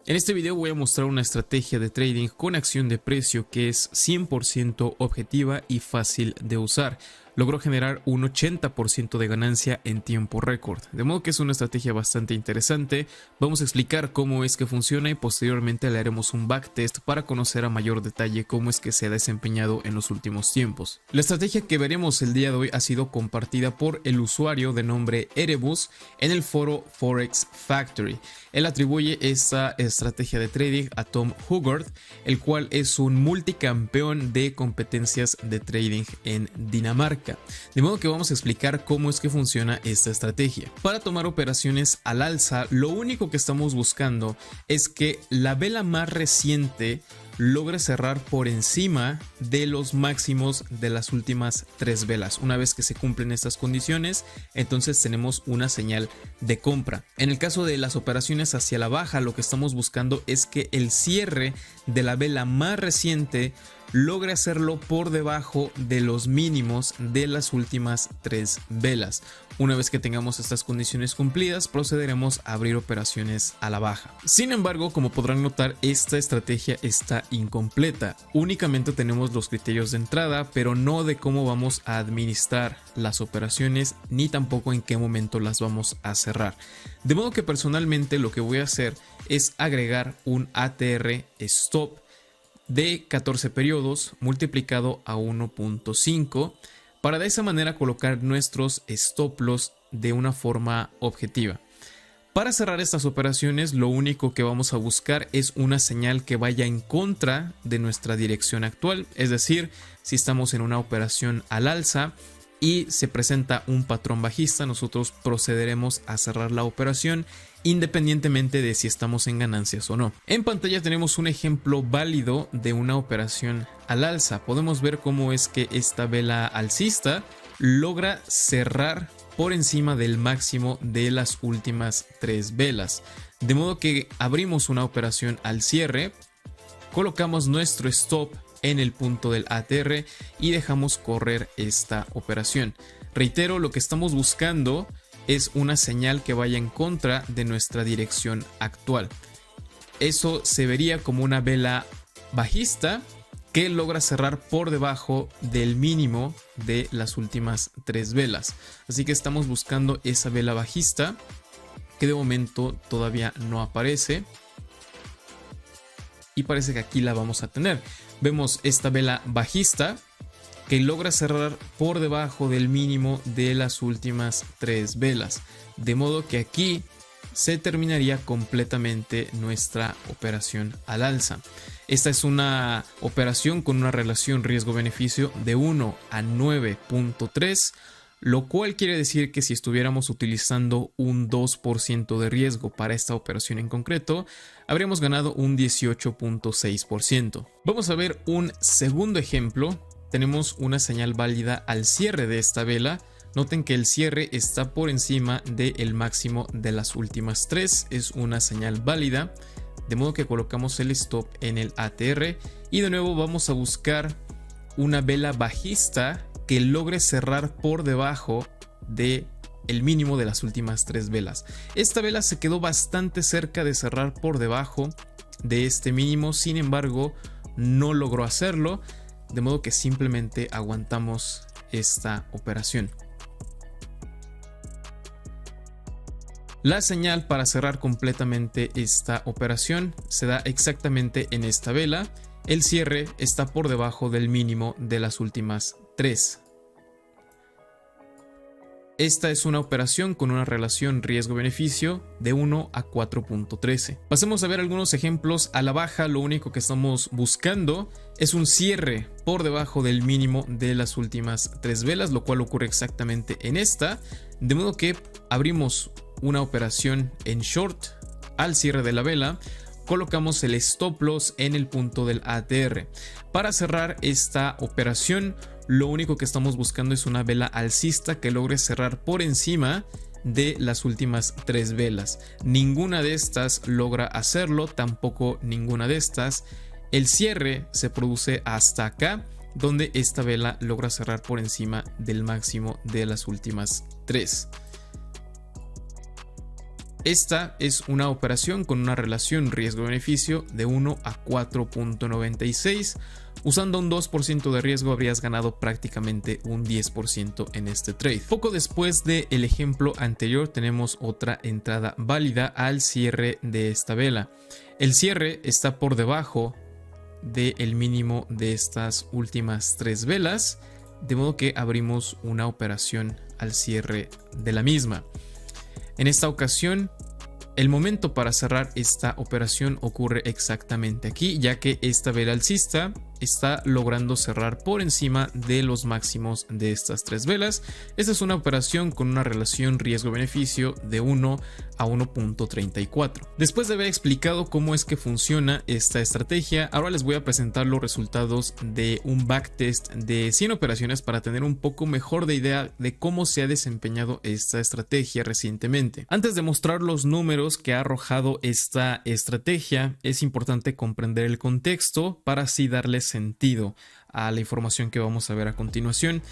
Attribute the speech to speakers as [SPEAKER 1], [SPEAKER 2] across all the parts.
[SPEAKER 1] En este video voy a mostrar una estrategia de trading con acción de precio que es 100% objetiva y fácil de usar. Logró generar un 80% de ganancia en tiempo récord, de modo que es una estrategia bastante interesante. Vamos a explicar cómo es que funciona y posteriormente le haremos un backtest para conocer a mayor detalle cómo es que se ha desempeñado en los últimos tiempos. La estrategia que veremos el día de hoy ha sido compartida por el usuario de nombre Erebus en el foro Forex Factory. Él atribuye esta estrategia de trading a Tom Hugard, el cual es un multicampeón de competencias de trading en Dinamarca. De modo que vamos a explicar cómo es que funciona esta estrategia. Para tomar operaciones al alza, lo único que estamos buscando es que la vela más reciente logre cerrar por encima de los máximos de las últimas 3 velas. Una vez que se cumplen estas condiciones, entonces tenemos una señal de compra. En el caso de las operaciones hacia la baja, lo que estamos buscando es que el cierre de la vela más reciente logre hacerlo por debajo de los mínimos de las últimas 3 velas. Una vez que tengamos estas condiciones cumplidas, procederemos a abrir operaciones a la baja. Sin embargo, como podrán notar, esta estrategia está incompleta. Únicamente tenemos los criterios de entrada, pero no de cómo vamos a administrar las operaciones, ni tampoco en qué momento las vamos a cerrar. De modo que personalmente lo que voy a hacer es agregar un ATR stop de 14 periodos multiplicado a 1.5 para de esa manera colocar nuestros stop loss de una forma objetiva. Para cerrar estas operaciones, lo único que vamos a buscar es una señal que vaya en contra de nuestra dirección actual, es decir, si estamos en una operación al alza y se presenta un patrón bajista, nosotros procederemos a cerrar la operación independientemente de si estamos en ganancias o no. En pantalla tenemos un ejemplo válido de una operación al alza. Podemos ver cómo es que esta vela alcista logra cerrar por encima del máximo de las últimas 3 velas. De modo que abrimos una operación al cierre, colocamos nuestro stop en el punto del ATR y dejamos correr esta operación. Reitero, lo que estamos buscando es una señal que vaya en contra de nuestra dirección actual. Eso se vería como una vela bajista que logra cerrar por debajo del mínimo de las últimas 3 velas. Así que estamos buscando esa vela bajista que de momento todavía no aparece. Y parece que aquí la vamos a tener. Vemos esta vela bajista que logra cerrar por debajo del mínimo de las últimas 3 velas. De modo que aquí se terminaría completamente nuestra operación al alza. Esta es una operación con una relación riesgo-beneficio de 1 a 9.3, lo cual quiere decir que si estuviéramos utilizando un 2% de riesgo para esta operación en concreto, habríamos ganado un 18.6%. Vamos a ver un segundo ejemplo. Tenemos una señal válida al cierre de esta vela. Noten que el cierre está por encima del máximo de las últimas 3. Es una señal válida. De modo que colocamos el stop en el ATR. Y de nuevo vamos a buscar una vela bajista que logre cerrar por debajo del mínimo de las últimas 3 velas. Esta vela se quedó bastante cerca de cerrar por debajo de este mínimo. Sin embargo, no logró hacerlo. De modo que simplemente aguantamos esta operación. La señal para cerrar completamente esta operación se da exactamente en esta vela. El cierre está por debajo del mínimo de las últimas 3. Esta es una operación con una relación riesgo-beneficio de 1 a 4.13. Pasemos a ver algunos ejemplos a la baja. Lo único que estamos buscando es un cierre por debajo del mínimo de las últimas 3 velas, lo cual ocurre exactamente en esta. De modo que abrimos una operación en short al cierre de la vela. Colocamos el stop loss en el punto del ATR. Para cerrar esta operación, lo único que estamos buscando es una vela alcista que logre cerrar por encima de las últimas 3 velas. Ninguna de estas logra hacerlo, tampoco ninguna de estas. El cierre se produce hasta acá, donde esta vela logra cerrar por encima del máximo de las últimas 3. Esta es una operación con una relación riesgo-beneficio de 1 a 4.96. Usando un 2% de riesgo habrías ganado prácticamente un 10% en este trade. Poco después del ejemplo anterior tenemos otra entrada válida al cierre de esta vela. El cierre está por debajo del mínimo de estas últimas 3 velas, de modo que abrimos una operación al cierre de la misma. En esta ocasión, el momento para cerrar esta operación ocurre exactamente aquí, ya que esta vela alcista está logrando cerrar por encima de los máximos de estas 3 velas. Esta es una operación con una relación riesgo-beneficio de 1 a 1.34. Después de haber explicado cómo es que funciona esta estrategia, ahora les voy a presentar los resultados de un backtest de 100 operaciones para tener un poco mejor de idea de cómo se ha desempeñado esta estrategia recientemente. Antes de mostrar los números que ha arrojado esta estrategia, es importante comprender el contexto para así darles sentido a la información que vamos a ver a continuación.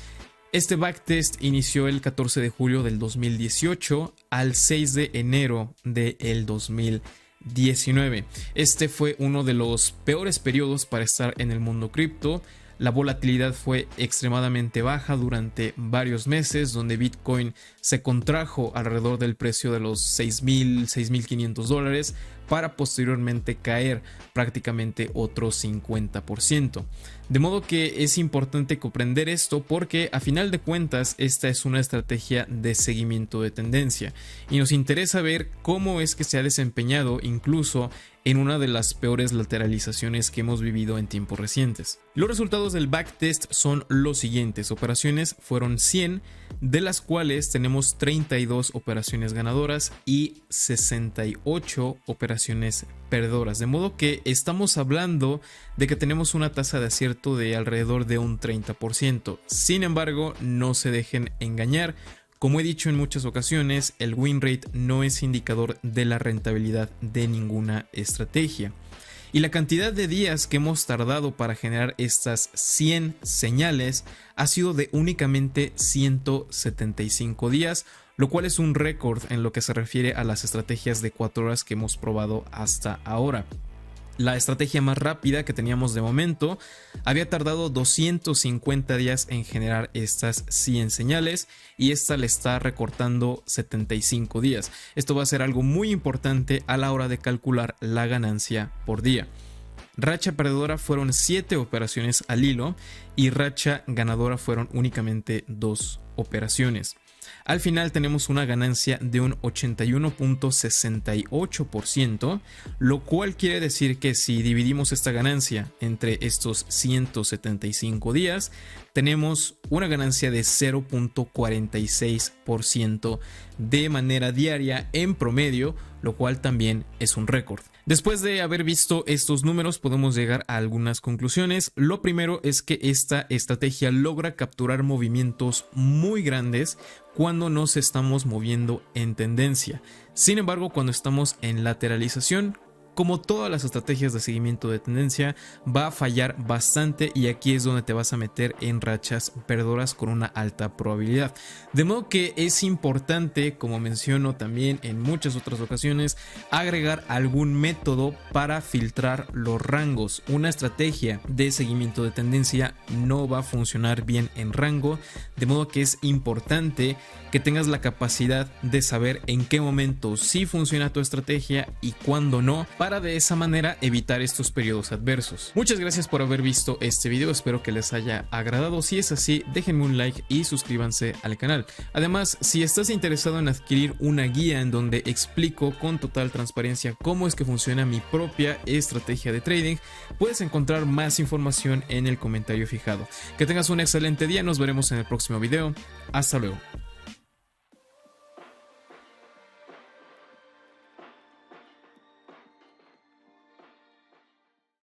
[SPEAKER 1] Este backtest inició el 14 de julio del 2018 al 6 de enero del 2019. Este fue uno de los peores periodos para estar en el mundo cripto. La volatilidad fue extremadamente baja durante varios meses, donde Bitcoin se contrajo alrededor del precio de los $6,000, $6,500 para posteriormente caer prácticamente otro 50%. De modo que es importante comprender esto porque a final de cuentas esta es una estrategia de seguimiento de tendencia y nos interesa ver cómo es que se ha desempeñado incluso en una de las peores lateralizaciones que hemos vivido en tiempos recientes. Los resultados del backtest son los siguientes. Operaciones fueron 100, de las cuales tenemos 32 operaciones ganadoras y 68 operaciones perdedoras. De modo que estamos hablando de que tenemos una tasa de acierto de alrededor de un 30%. Sin embargo, no se dejen engañar. Como he dicho en muchas ocasiones, el win rate no es indicador de la rentabilidad de ninguna estrategia. Y la cantidad de días que hemos tardado para generar estas 100 señales ha sido de únicamente 175 días, lo cual es un récord en lo que se refiere a las estrategias de 4 horas que hemos probado hasta ahora. La estrategia más rápida que teníamos de momento había tardado 250 días en generar estas 100 señales y esta le está recortando 75 días. Esto va a ser algo muy importante a la hora de calcular la ganancia por día. Racha perdedora fueron 7 operaciones al hilo y racha ganadora fueron únicamente 2 operaciones. Al final tenemos una ganancia de un 81.68%, lo cual quiere decir que si dividimos esta ganancia entre estos 175 días, tenemos una ganancia de 0.46% de manera diaria en promedio, lo cual también es un récord. Después de haber visto estos números podemos llegar a algunas conclusiones. Lo primero es que esta estrategia logra capturar movimientos muy grandes cuando nos estamos moviendo en tendencia. Sin embargo, cuando estamos en lateralización, como todas las estrategias de seguimiento de tendencia, va a fallar bastante y aquí es donde te vas a meter en rachas perdedoras con una alta probabilidad. De modo que es importante, como menciono también en muchas otras ocasiones, agregar algún método para filtrar los rangos. Una estrategia de seguimiento de tendencia no va a funcionar bien en rango, de modo que es importante que tengas la capacidad de saber en qué momento sí funciona tu estrategia y cuándo no, para de esa manera evitar estos periodos adversos. Muchas gracias por haber visto este video, espero que les haya agradado. Si es así, déjenme un like y suscríbanse al canal. Además, si estás interesado en adquirir una guía en donde explico con total transparencia cómo es que funciona mi propia estrategia de trading, puedes encontrar más información en el comentario fijado. Que tengas un excelente día, nos veremos en el próximo video. Hasta luego.